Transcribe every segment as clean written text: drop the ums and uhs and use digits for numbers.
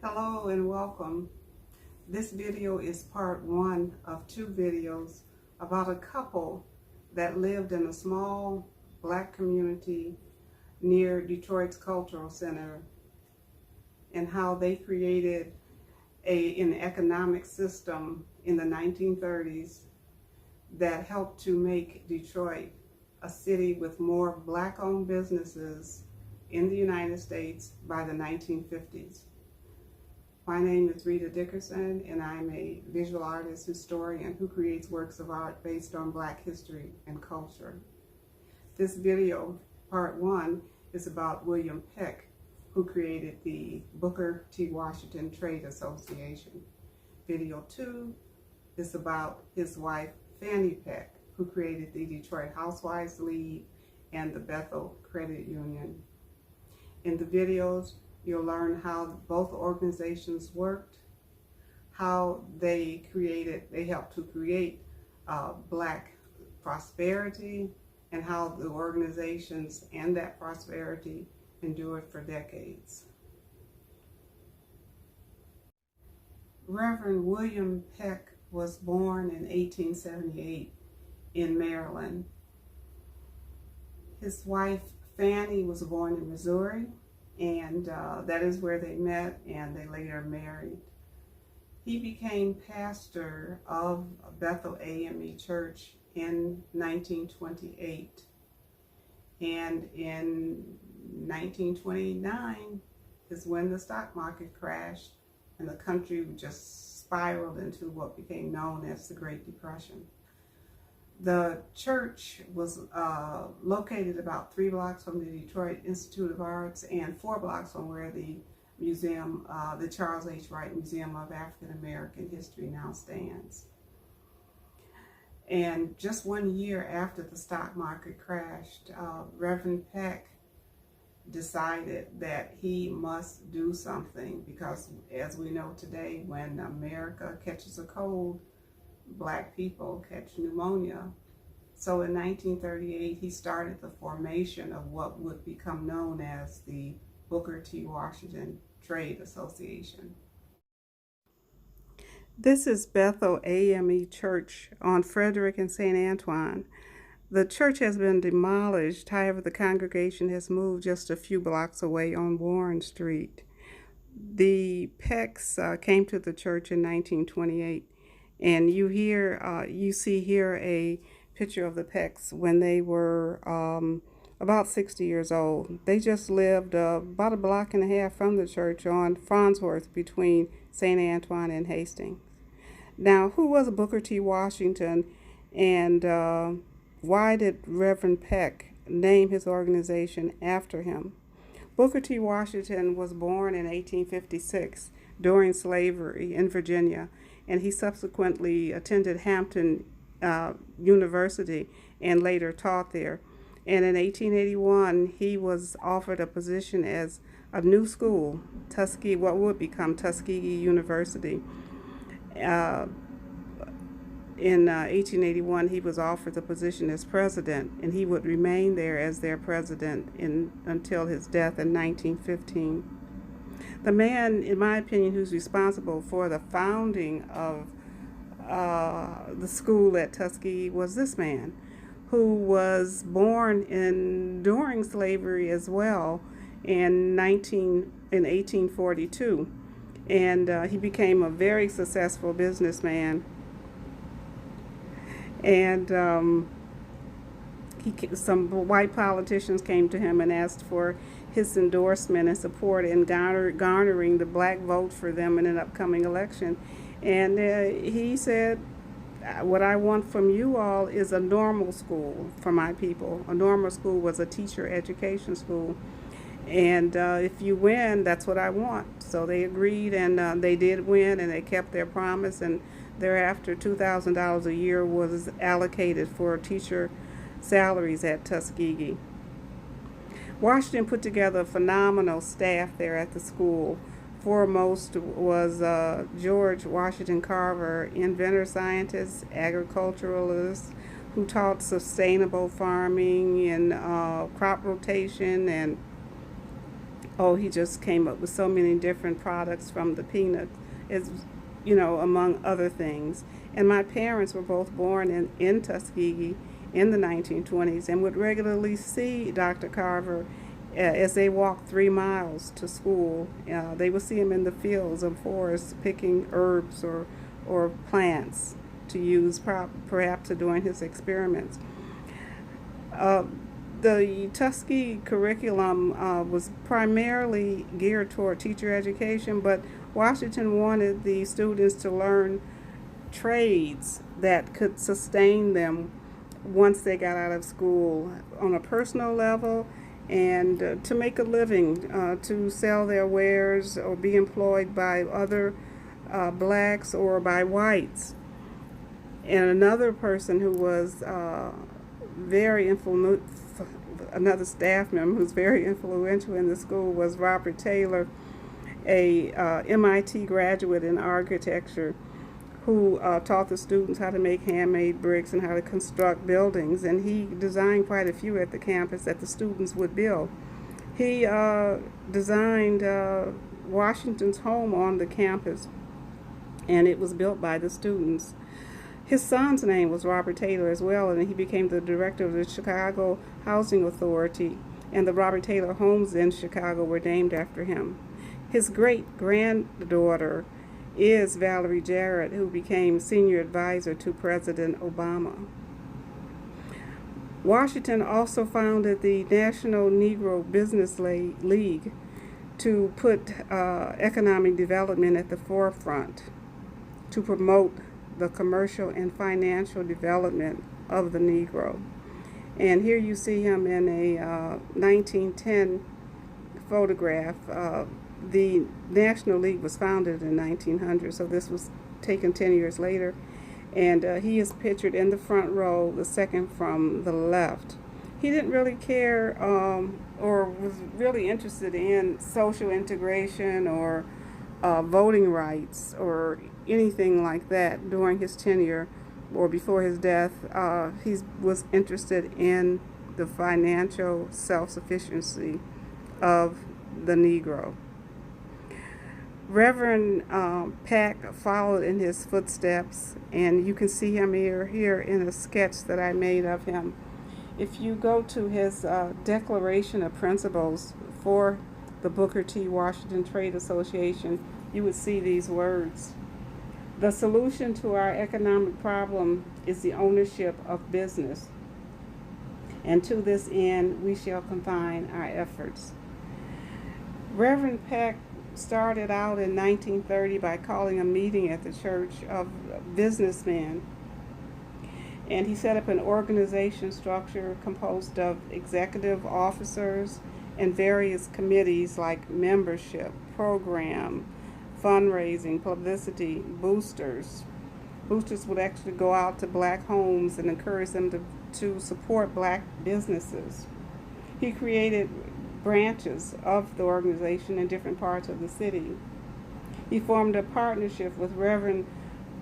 Hello and welcome. This video is part one of two videos about a couple that lived in a small black community near Detroit's Cultural Center and how they created an economic system in the 1930s that helped to make Detroit a city with more black-owned businesses in the United States by the 1950s. My name is Rita Dickerson, and I'm a visual artist historian who creates works of art based on Black history and culture. This video, part one, is about William Peck, who created the Booker T. Washington Trade Association. Video two is about his wife, Fannie Peck, who created the Detroit Housewives League and the Bethel Credit Union. In the videos, you'll learn how both organizations worked, how they helped to create Black prosperity, and how the organizations and that prosperity endured for decades. Reverend William Peck was born in 1878 in Maryland. His wife, Fannie, was born in Missouri, and that is where they met, and they later married. He became pastor of Bethel AME Church in 1928, and in 1929 is when the stock market crashed and the country just spiraled into what became known as the Great Depression. The church was located about 3 blocks from the Detroit Institute of Arts and 4 blocks from where the museum, the Charles H. Wright Museum of African American History now stands. And just 1 year after the stock market crashed, Reverend Peck decided that he must do something because, as we know today, when America catches a cold, Black people catch pneumonia. So in 1938, he started the formation of what would become known as the Booker T. Washington Trade Association. This is Bethel AME Church on Frederick and St. Antoine. The church has been demolished, however, the congregation has moved just a few blocks away on Warren Street. The Pecks came to the church in 1928. And you see here a picture of the Pecks when they were about 60 years old. They just lived about a block and a half from the church on Farnsworth between St. Antoine and Hastings. Now, who was Booker T. Washington, and why did Reverend Peck name his organization after him? Booker T. Washington was born in 1856 during slavery in Virginia, and he subsequently attended Hampton University and later taught there. And in 1881, he was offered a position as a new school, what would become Tuskegee University. In 1881, he was offered the position as president, and he would remain there as their president until his death in 1915. The man, in my opinion, who's responsible for the founding of the school at Tuskegee was this man, who was born during slavery as well in 1842, and he became a very successful businessman. And some white politicians came to him and asked for his endorsement and support in garnering the Black vote for them in an upcoming election. And he said, what I want from you all is a normal school for my people. A normal school was a teacher education school. And if you win, that's what I want. So they agreed, and they did win, and they kept their promise. And thereafter, $2,000 a year was allocated for teacher salaries at Tuskegee. Washington put together a phenomenal staff there at the school. Foremost was George Washington Carver, inventor, scientist, agriculturalist, who taught sustainable farming and crop rotation and oh, he just came up with so many different products from the peanuts, as you know, among other things. And my parents were both born in Tuskegee in the 1920s and would regularly see Dr. Carver as they walked 3 miles to school. They would see him in the fields and forests picking herbs or plants to use perhaps during his experiments. The Tuskegee curriculum was primarily geared toward teacher education, but Washington wanted the students to learn trades that could sustain them once they got out of school on a personal level, and to make a living, to sell their wares or be employed by other blacks or by whites. And another person who was very influential, another staff member who's very influential in the school, was Robert Taylor, a MIT graduate in architecture, who taught the students how to make handmade bricks and how to construct buildings. And he designed quite a few at the campus that the students would build. He designed Washington's home on the campus, and it was built by the students. His son's name was Robert Taylor as well, and he became the director of the Chicago Housing Authority, and the Robert Taylor homes in Chicago were named after him. His great-granddaughter is Valerie Jarrett, who became senior advisor to President Obama. Washington also founded the National Negro Business League to put economic development at the forefront, to promote the commercial and financial development of the Negro. And here you see him in a 1910 photograph. The National League was founded in 1900, so this was taken 10 years later. And he is pictured in the front row, the second from the left. He didn't really care or was really interested in social integration or voting rights or anything like that during his tenure or before his death. He was interested in the financial self-sufficiency of the Negro. Reverend Peck followed in his footsteps, and you can see him here in a sketch that I made of him. If you go to his Declaration of Principles for the Booker T. Washington Trade Association, you would see these words: "The solution to our economic problem is the ownership of business, and to this end we shall confine our efforts." Reverend Peck started out in 1930 by calling a meeting at the church of businessmen, and he set up an organization structure composed of executive officers and various committees like membership, program, fundraising, publicity, boosters. Boosters would actually go out to black homes and encourage them to support black businesses. He created branches of the organization in different parts of the city. He formed a partnership with Reverend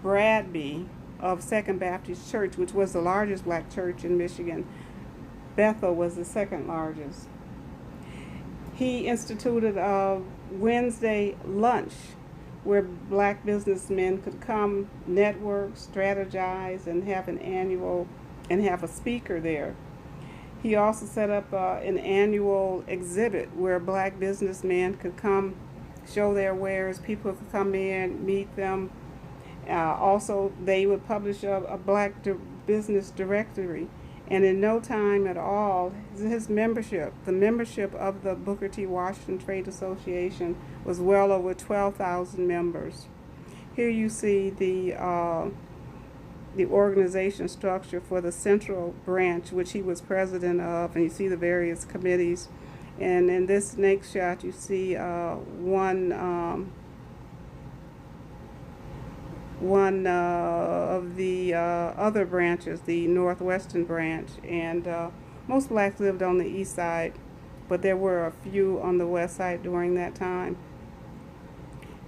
Bradby of Second Baptist Church, which was the largest black church in Michigan. Bethel was the second largest. He instituted a Wednesday lunch where black businessmen could come, network, strategize, and have a speaker there. He also set up an annual exhibit where black businessmen could come, show their wares, people could come in, meet them. Also, they would publish a black business directory. And in no time at all, his membership, the membership of the Booker T. Washington Trade Association, was well over 12,000 members. Here you see the organization structure for the central branch, which he was president of, and you see the various committees. And in this next shot, you see one of the other branches, the Northwestern branch, and most blacks lived on the east side, but there were a few on the west side during that time.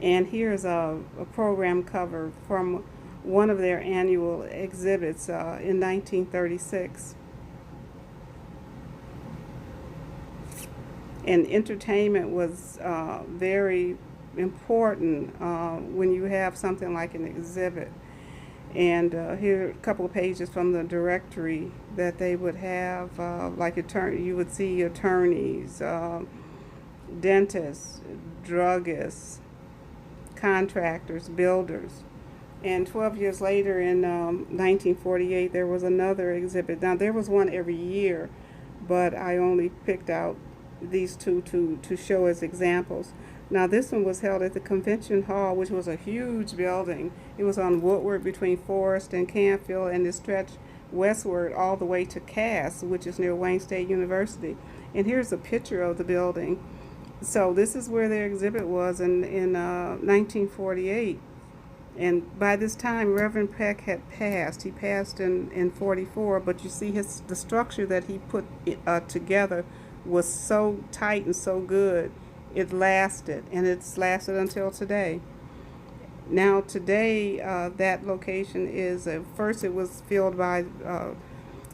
And here's a program cover from one of their annual exhibits in 1936. And entertainment was very important when you have something like an exhibit. And here are a couple of pages from the directory that they would have, like you would see attorneys, dentists, druggists, contractors, builders. And 12 years later, in 1948, there was another exhibit. Now, there was one every year, but I only picked out these two to show as examples. Now, this one was held at the Convention Hall, which was a huge building. It was on Woodward between Forest and Canfield, and it stretched westward all the way to Cass, which is near Wayne State University. And here's a picture of the building. So this is where their exhibit was in 1948. And by this time, Reverend Peck had passed. He passed in 44, but you see the structure that he put together was so tight and so good, it lasted, and it's lasted until today. Now today, that location is, first it was filled by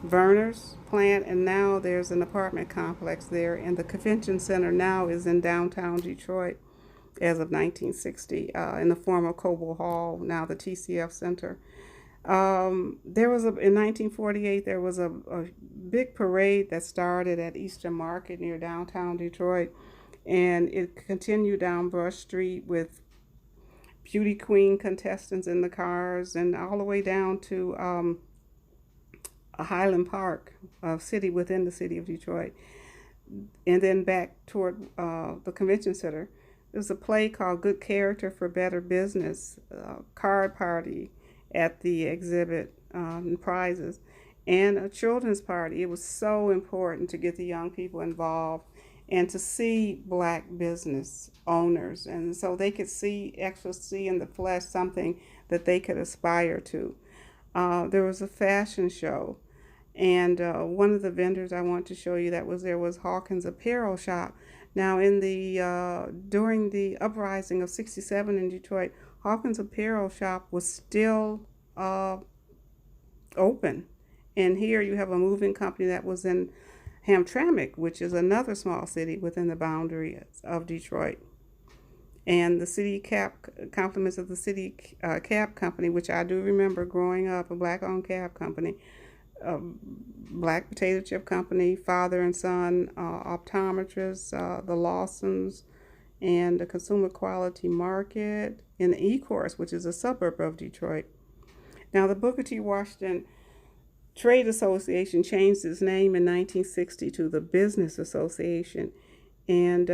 Verner's plant, and now there's an apartment complex there, and the convention center now is in downtown Detroit as of 1960 in the former Coble Hall, now the TCF Center. There was in 1948, there was a big parade that started at Eastern Market near downtown Detroit, and it continued down Brush Street with beauty queen contestants in the cars, and all the way down to a Highland Park, a city within the city of Detroit, and then back toward the convention center. There's a play called Good Character for Better Business, card party at the exhibit, and prizes, and a children's party. It was so important to get the young people involved and to see black business owners, and so they could actually see in the flesh something that they could aspire to. There was a fashion show, and one of the vendors I want to show you that was there was Hawkins Apparel Shop. Now, during the uprising of '67 in Detroit, Hawkins Apparel Shop was still open, and here you have a moving company that was in Hamtramck, which is another small city within the boundaries of Detroit. And the city compliments of the city cab company, which I do remember growing up, a black-owned cab company, black potato chip company, father and son, optometrists, the Lawsons, and the Consumer Quality Market, and the E-Course, which is a suburb of Detroit. Now, the Booker T. Washington Trade Association changed its name in 1960 to the Business Association. And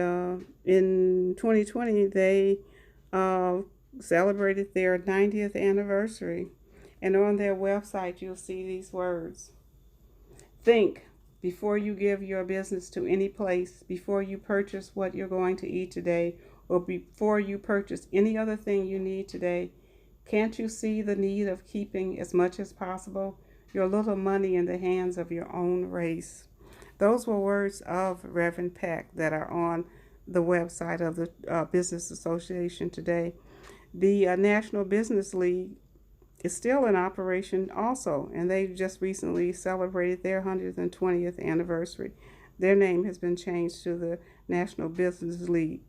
in 2020, they celebrated their 90th anniversary. And on their website, you'll see these words. Think before you give your business to any place, before you purchase what you're going to eat today, or before you purchase any other thing you need today. Can't you see the need of keeping as much as possible your little money in the hands of your own race? Those were words of Reverend Peck that are on the website of the Business Association today. The National Business League is still in operation also, and they just recently celebrated their 120th anniversary. Their name has been changed to the National Business League.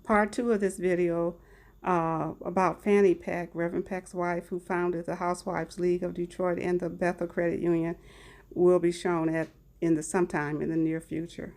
Part 2 of this video about Fannie Peck, Reverend Peck's wife, who founded the Housewives League of Detroit and the Bethel Credit Union, will be shown sometime in the near future.